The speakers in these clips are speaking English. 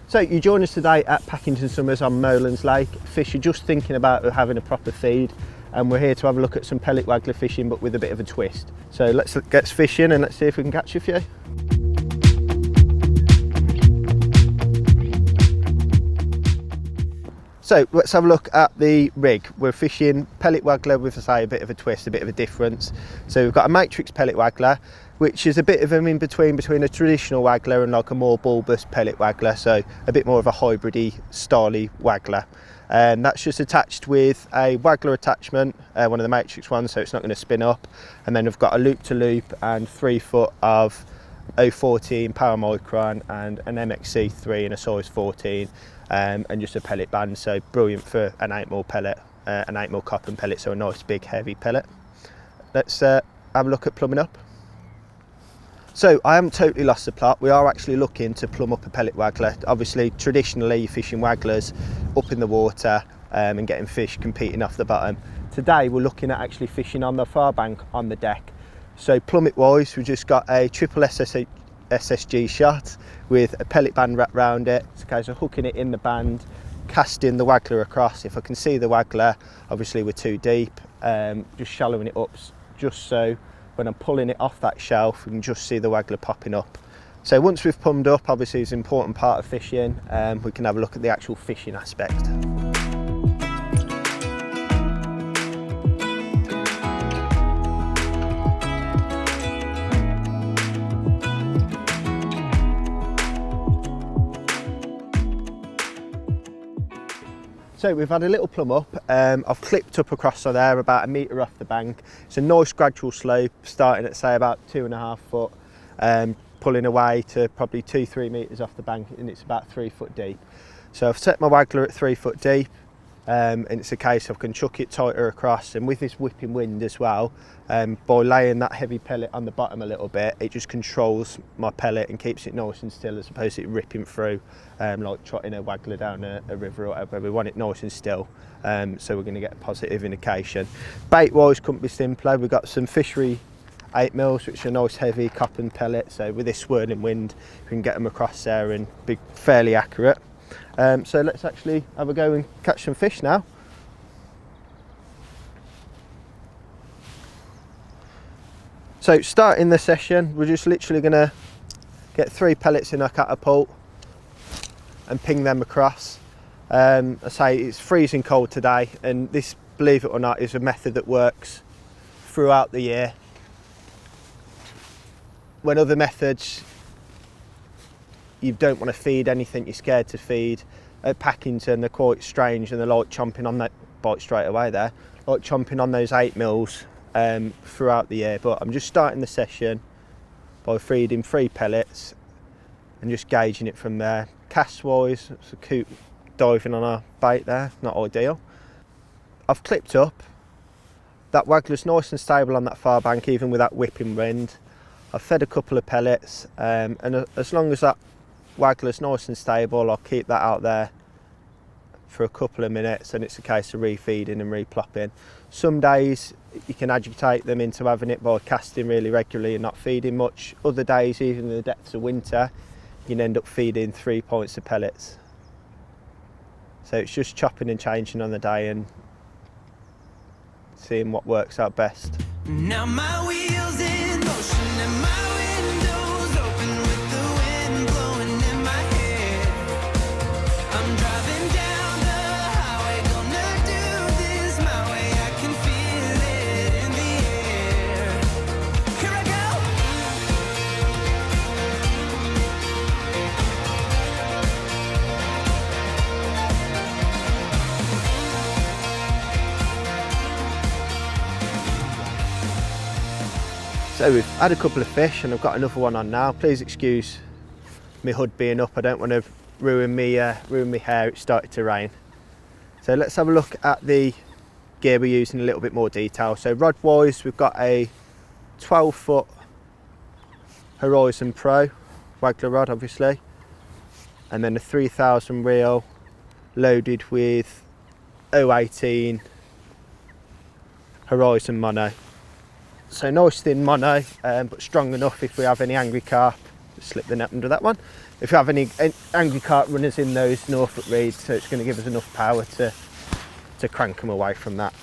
So you join us today at Packington Somers on Molan's Lake. Fish are just thinking about having a proper feed, and we're here to have a look at some pellet waggler fishing, but with a bit of a twist. So let's get fishing and let's see if we can catch a few. So let's have a look at the rig. We're fishing pellet waggler with, a bit of a twist, a bit of a difference. So we've got a Matrix pellet waggler, which is a bit of an in-between between a traditional waggler and like a more bulbous pellet waggler, so a bit more of a hybridy, styly waggler. And that's just attached with a waggler attachment, one of the Matrix ones, so it's not going to spin up. And then we've got a loop-to-loop and 3 foot of 014 power micron and an MXC3 in a size 14, and just a pellet band, so brilliant for an 8mm pellet, an 8mm copper pellet, so a nice big heavy pellet. Let's have a look at plumbing up. So I haven't totally lost the plot. We are actually looking to plumb up a pellet waggler. Obviously, traditionally you're fishing wagglers up in the water and getting fish competing off the bottom. Today we're looking at actually fishing on the far bank on the deck. So plummet wise, we've just got a triple SSG shot with a pellet band wrapped around it. It's a case of hooking it in the band, casting the waggler across. If I can see the waggler, obviously we're too deep, just shallowing it up just so when I'm pulling it off that shelf, we can just see the waggler popping up. So once we've plumbed up, obviously it's an important part of fishing, we can have a look at the actual fishing aspect. So we've had a little plumb up. I've clipped up across there about 1 metre off the bank. It's a nice gradual slope, starting at say about 2.5 foot, pulling away to probably 2-3 metres off the bank, and it's about 3 foot deep. So I've set my waggler at 3 foot deep, and it's a case I can chuck it tighter across, and with this whipping wind as well, by laying that heavy pellet on the bottom a little bit, it just controls my pellet and keeps it nice and still, as opposed to it ripping through like trotting a waggler down a river or whatever. We want it nice and still, so we're going to get a positive indication. Bait wise couldn't be simpler. We've got some fishery 8mm, which are nice heavy cotton pellets, so with this swirling wind we can get them across there and be fairly accurate. So let's actually have a go and catch some fish now. So starting the session, we're just literally going to get 3 pellets in our catapult and ping them across. I say it's freezing cold today, and this, believe it or not, is a method that works throughout the year. When other methods, you don't want to feed anything, you're scared to feed. At Packington, they're quite strange, and they're like chomping on that bite straight away there, like chomping on those 8mm throughout the year. But I'm just starting the session by feeding 3 pellets and just gauging it from there. Cast wise, it's a coot diving on our bait there, not ideal. I've clipped up. That waggler's nice and stable on that far bank, even with that whipping wind. I've fed a couple of pellets, and as long as that waggler's nice and stable, I'll keep that out there for a couple of minutes, and it's a case of refeeding and replopping. Some days you can agitate them into having it by casting really regularly and not feeding much. Other days, even in the depths of winter, you can end up feeding 3 pints of pellets. So it's just chopping and changing on the day and seeing what works out best. Now my wheels in motion and my windows open with the wind blowing in my hair. I'm driving down the highway, gonna do this my way. I can feel it in the air. Here I go. So we've had a couple of fish and I've got another one on now. Please excuse my hood being up. I don't want to ruin me hair. It started to rain. So let's have a look at the gear we're using in a little bit more detail. So rod wise, we've got a 12 foot Horizon Pro Waggler rod, obviously, and then a 3000 reel loaded with 018 Horizon mono. So nice thin mono, but strong enough if we have any angry carp slip the net under that one. If you have any angry carp runners in those Norfolk reeds, so it's going to give us enough power to crank them away from that.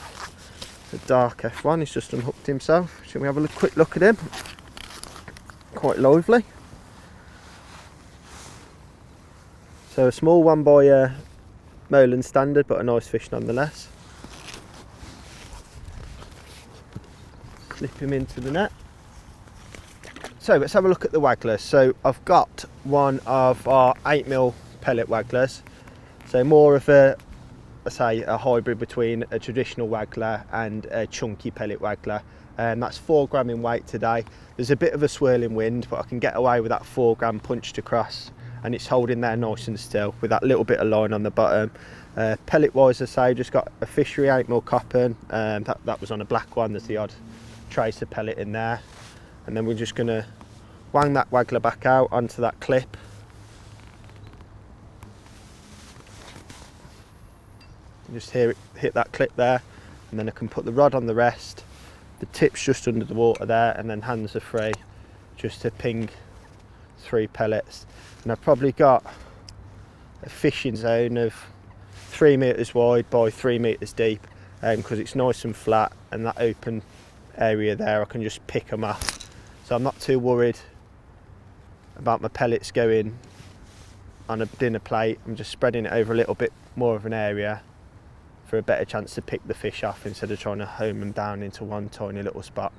The dark F1 is just unhooked himself. Shall we have a quick look at him? Quite lively. So a small one by Molan standard, but a nice fish nonetheless. Slip him into the net. So let's have a look at the Wagglers. So I've got one of our 8mm pellet Wagglers. So more of a hybrid between a traditional Waggler and a chunky pellet Waggler. That's 4 gram in weight today. There's a bit of a swirling wind, but I can get away with that 4 gram punched across, and it's holding there nice and still with that little bit of line on the bottom. Pellet wise, I say, just got a Fishery 8mm Coppin. That was on a black one. There's the odd trace of pellet in there, and then we're just going to wang that Waggler back out onto that clip. Just hear it hit that clip there, and then I can put the rod on the rest. The tip's just under the water there, and then hands are free just to ping 3 pellets. And I've probably got a fishing zone of 3 metres wide by 3 metres deep, because it's nice and flat, and that open area there I can just pick them off. So I'm not too worried about my pellets going on a dinner plate. I'm just spreading it over a little bit more of an area for a better chance to pick the fish off instead of trying to home them down into one tiny little spot.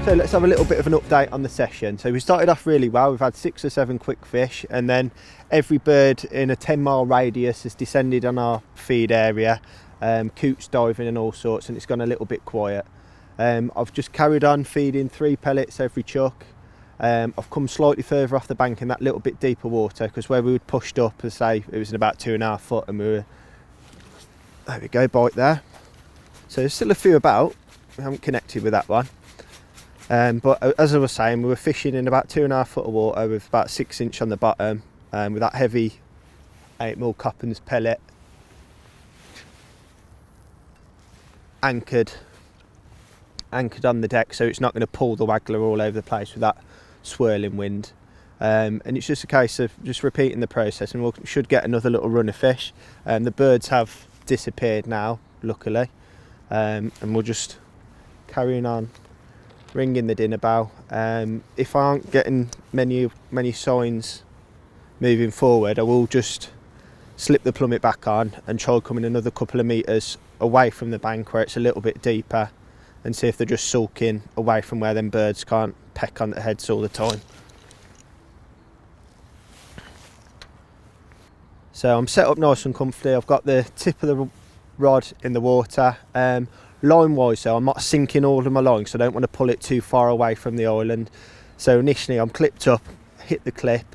So let's have a little bit of an update on the session. So we started off really well. We've had 6 or 7 quick fish, and then every bird in a 10-mile radius has descended on our feed area, coots diving and all sorts, and it's gone a little bit quiet. I've just carried on feeding 3 pellets every chuck. I've come slightly further off the bank in that little bit deeper water, because where we would pushed up, as say, it was in about 2.5 foot, and we were, there we go, bite there. So there's still a few about. We haven't connected with that one. But as I was saying, we were fishing in about 2.5 foot of water with about 6 inch on the bottom, with that heavy 8mm Coppin's pellet anchored on the deck, so it's not going to pull the Waggler all over the place with that swirling wind. And it's just a case of just repeating the process, and we should get another little run of fish. The birds have disappeared now, luckily, and we're just carrying on ringing the dinner bell. If I aren't getting many signs moving forward, I will just slip the plummet back on and try coming another couple of metres away from the bank where it's a little bit deeper, and see if they're just sulking away from where them birds can't peck on their heads all the time. So I'm set up nice and comfortably. I've got the tip of the rod in the water. Line wise though, I'm not sinking all of my line, so I don't want to pull it too far away from the island. So initially I'm clipped up, hit the clip,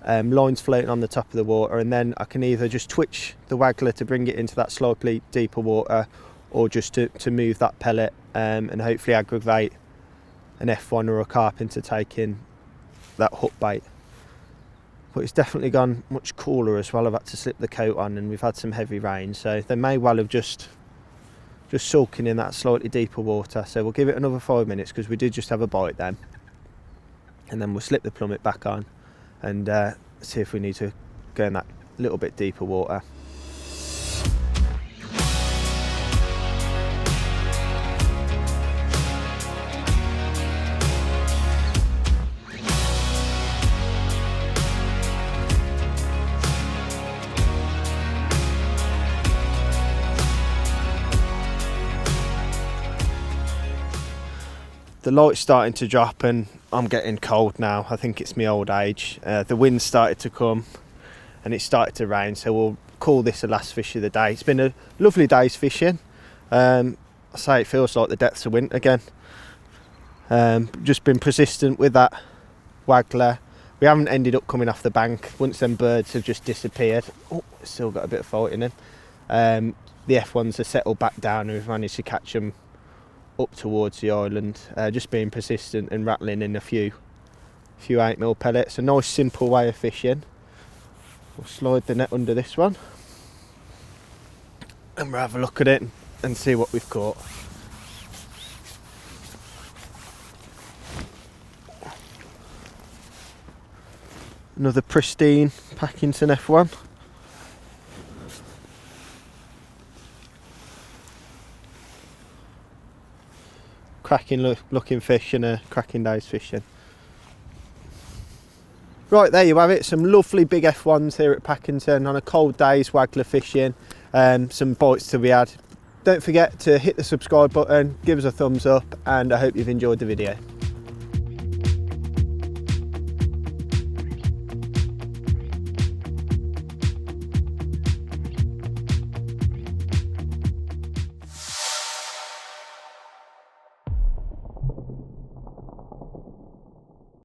line's floating on the top of the water, and then I can either just twitch the Waggler to bring it into that slightly deeper water, or just to move that pellet and hopefully aggravate an F1 or a carp into taking that hook bait. But it's definitely gone much cooler as well. I've had to slip the coat on, and we've had some heavy rain, so they may well have just sulking in that slightly deeper water. So we'll give it another 5 minutes, because we did just have a bite then, and then we'll slip the plummet back on and see if we need to go in that little bit deeper water. The light's starting to drop, and I'm getting cold now. I think it's my old age. The wind started to come, and it started to rain, so we'll call this the last fish of the day. It's been a lovely day's fishing. I say it feels like the depths of winter again. Just been persistent with that Waggler. We haven't ended up coming off the bank once them birds have just disappeared. Oh, still got a bit of fight in them. The F1s have settled back down and we've managed to catch them up towards the island, just being persistent and rattling in a few 8mm pellets. A nice simple way of fishing. We'll slide the net under this one and we'll have a look at it and see what we've caught. Another pristine Packington F1. Cracking looking fish and a cracking day's fishing. Right, there you have it, some lovely big F1s here at Packington on a cold day's waggler fishing. Some bites to be had. Don't forget to hit the subscribe button, give us a thumbs up, and I hope you've enjoyed the video.